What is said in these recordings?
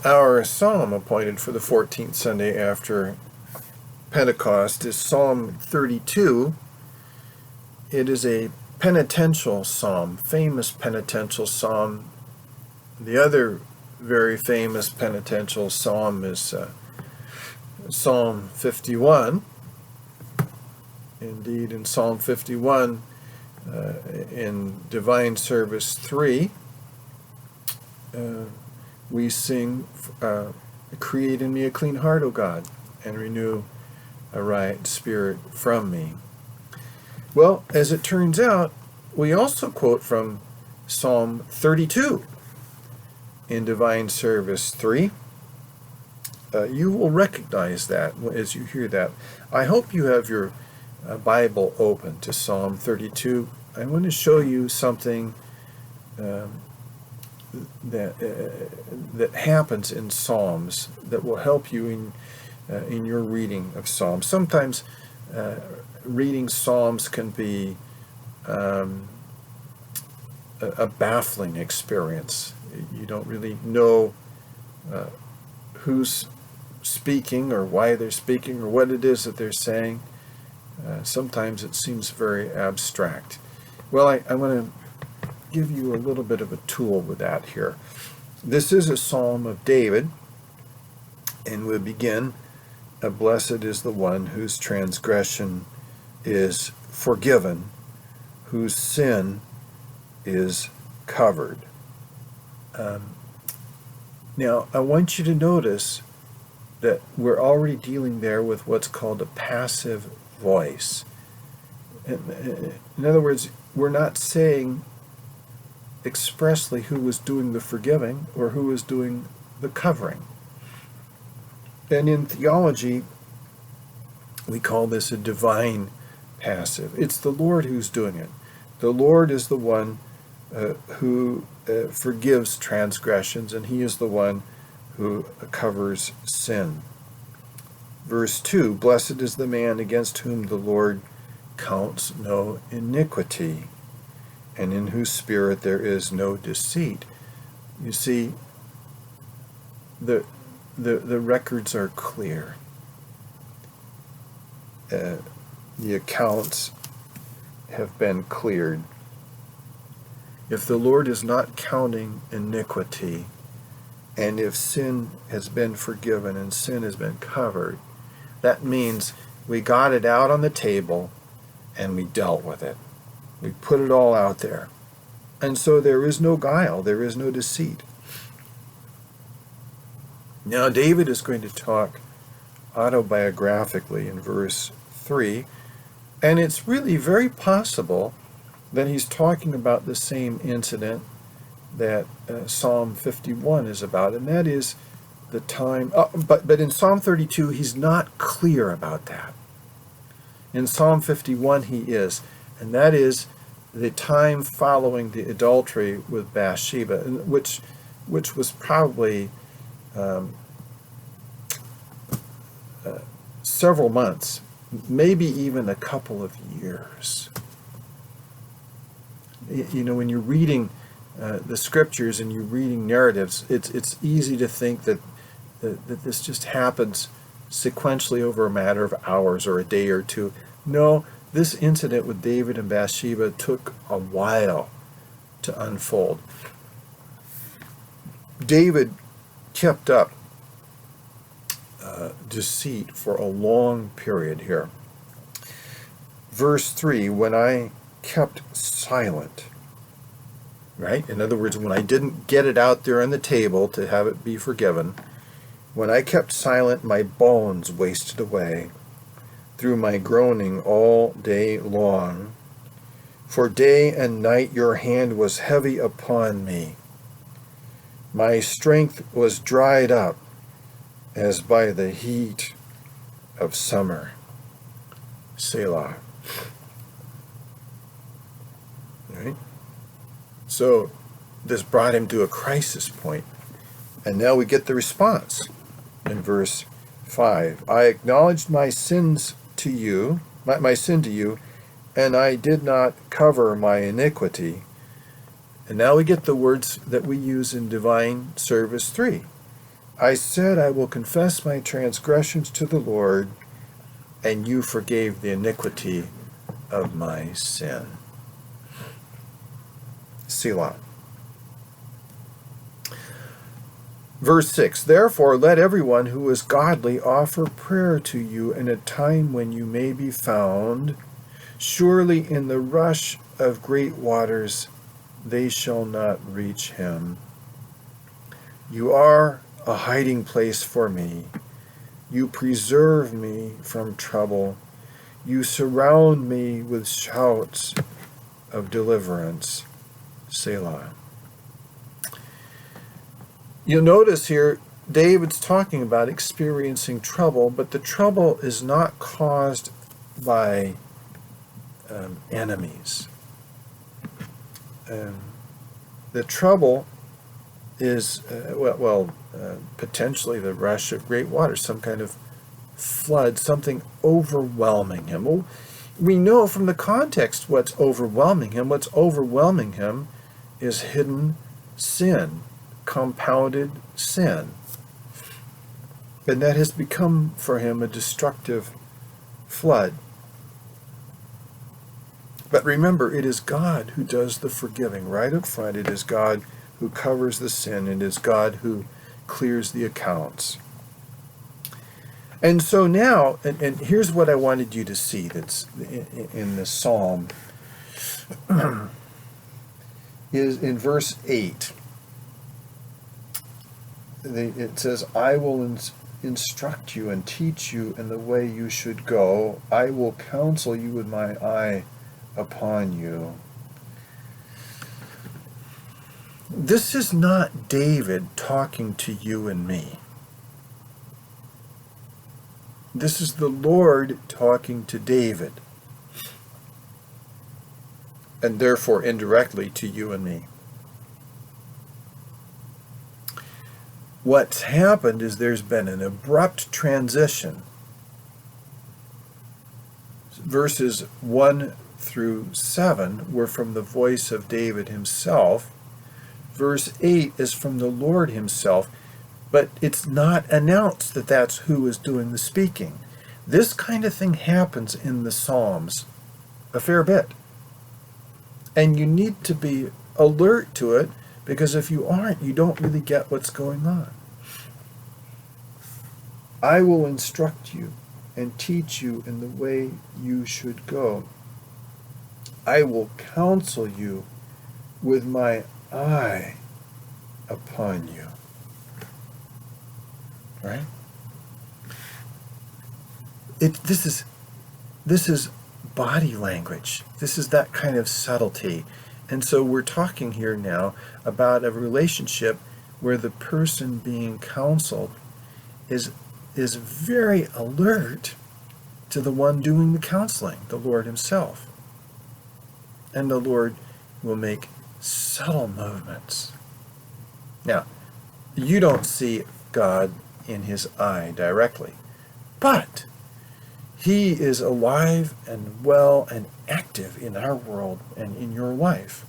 Our psalm appointed for the 14th Sunday after Pentecost is Psalm 32. It is a penitential psalm, famous penitential psalm. The other very famous penitential psalm is Psalm 51. Indeed, in Psalm 51, in Divine Service 3, we sing, "Create in me a clean heart, O God, and renew a right spirit from me." Well, as it turns out, we also quote from Psalm 32 in Divine Service 3. You will recognize that as you hear that. I hope you have your Bible open to Psalm 32. I want to show you something that happens in Psalms that will help you in your reading of Psalms. Sometimes reading Psalms can be a baffling experience. You don't really know who's speaking or why they're speaking or what it is that they're saying. Sometimes it seems very abstract. Well, I want to give you a little bit of a tool with that here. This is a psalm of David, and we begin, "Blessed is the one whose transgression is forgiven, whose sin is covered." Now, I want you to notice that we're already dealing there with what's called a passive voice. In other words, we're not saying expressly who was doing the forgiving or who was doing the covering. And in theology, we call this a divine passive. It's the Lord who's doing it. The Lord is the one who forgives transgressions, and he is the one who covers sin. Verse 2, "Blessed is the man against whom the Lord counts no iniquity, and in whose spirit there is no deceit." You see, the records are clear. The accounts have been cleared. If the Lord is not counting iniquity, and if sin has been forgiven and sin has been covered, that means we got it out on the table and we dealt with it. We put it all out there. And so there is no guile, there is no deceit. Now David is going to talk autobiographically in verse 3, and it's really very possible that he's talking about the same incident that Psalm 51 is about, and that is the time, but in Psalm 32 he's not clear about that. In Psalm 51 he is, and that is the time following the adultery with Bathsheba, which was probably several months, maybe even a couple of years. You know, when you're reading the scriptures and you're reading narratives, it's easy to think that this just happens sequentially over a matter of hours or a day or two. No, this incident with David and Bathsheba took a while to unfold. David kept up deceit for a long period here. Verse 3, "When I kept silent," right? In other words, when I didn't get it out there on the table to have it be forgiven, "when I kept silent, my bones wasted away through my groaning all day long. For day and night your hand was heavy upon me. My strength was dried up as by the heat of summer." Selah. Right? So this brought him to a crisis point. And now we get the response in verse 5. "I acknowledged my sins to you, my sin to you, and I did not cover my iniquity." And now we get the words that we use in Divine Service 3. I said, I will confess my transgressions to the Lord, and you forgave the iniquity of my sin. Selah. Verse 6, therefore let everyone who is godly offer prayer to you in a time when you may be found. Surely in the rush of great waters they shall not reach him. You are a hiding place for me. You preserve me from trouble. You surround me with shouts of deliverance. Selah. You'll notice here, David's talking about experiencing trouble, but the trouble is not caused by enemies. The trouble is, potentially the rush of great waters, some kind of flood, something overwhelming him. Well, we know from the context what's overwhelming him. What's overwhelming him is hidden sin, compounded sin. And that has become for him a destructive flood. But remember, it is God who does the forgiving. Right up front, it is God who covers the sin. It is God who clears the accounts. And so now, and here's what I wanted you to see that's in the psalm, is in verse 8. It says, I will instruct you and teach you in the way you should go. I will counsel you with my eye upon you. This is not David talking to you and me. This is the Lord talking to David, and therefore indirectly to you and me. What's happened is there's been an abrupt transition. Verses 1 through 7 were from the voice of David himself. Verse 8 is from the Lord himself, but it's not announced that that's who is doing the speaking. This kind of thing happens in the Psalms a fair bit. And you need to be alert to it, because if you aren't, you don't really get what's going on. I will instruct you and teach you in the way you should go. I will counsel you with my eye upon you. Right? This is body language. This is that kind of subtlety. And so we're talking here now about a relationship where the person being counseled is very alert to the one doing the counseling, the Lord himself. And the Lord will make subtle movements. Now, you don't see God in his eye directly, but he is alive and well and active in our world and in your life.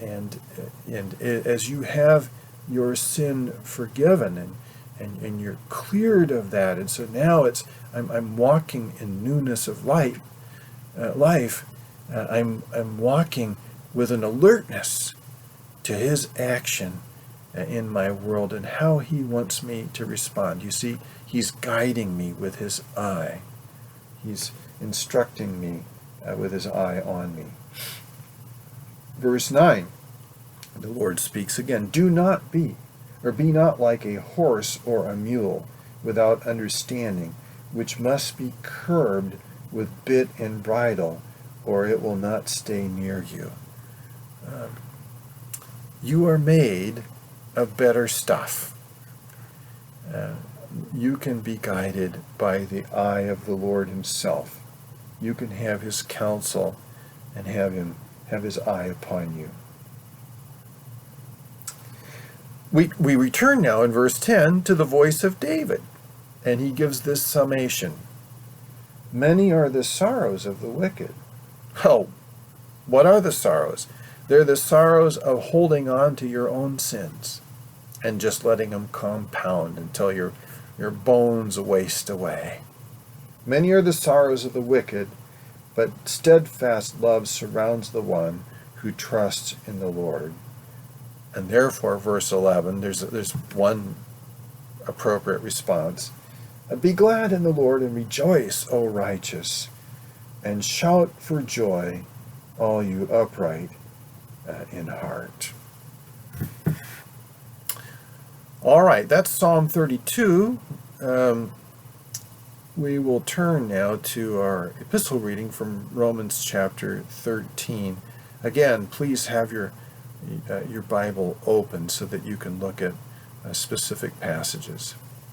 And as you have your sin forgiven and you're cleared of that, and so now I'm walking in newness of life. I'm walking with an alertness to his action in my world and how he wants me to respond. You see, he's guiding me with his eye. He's instructing me with his eye on me. Verse 9, the Lord speaks again. Do not be not like a horse or a mule without understanding, which must be curbed with bit and bridle, or it will not stay near you. You are made of better stuff. You can be guided by the eye of the Lord himself. You can have his counsel and have his eye upon you. We return now in verse 10 to the voice of David, and he gives this summation. Many are the sorrows of the wicked. Oh, what are the sorrows? They're the sorrows of holding on to your own sins. and just letting them compound until your bones waste away. Many are the sorrows of the wicked, but steadfast love surrounds the one who trusts in the Lord. And therefore, verse 11, there's one appropriate response. Be glad in the Lord and rejoice, O righteous, and shout for joy, all you upright in heart. All right, that's Psalm 32. We will turn now to our epistle reading from Romans chapter 13. Again, please have your Bible open so that you can look at specific passages.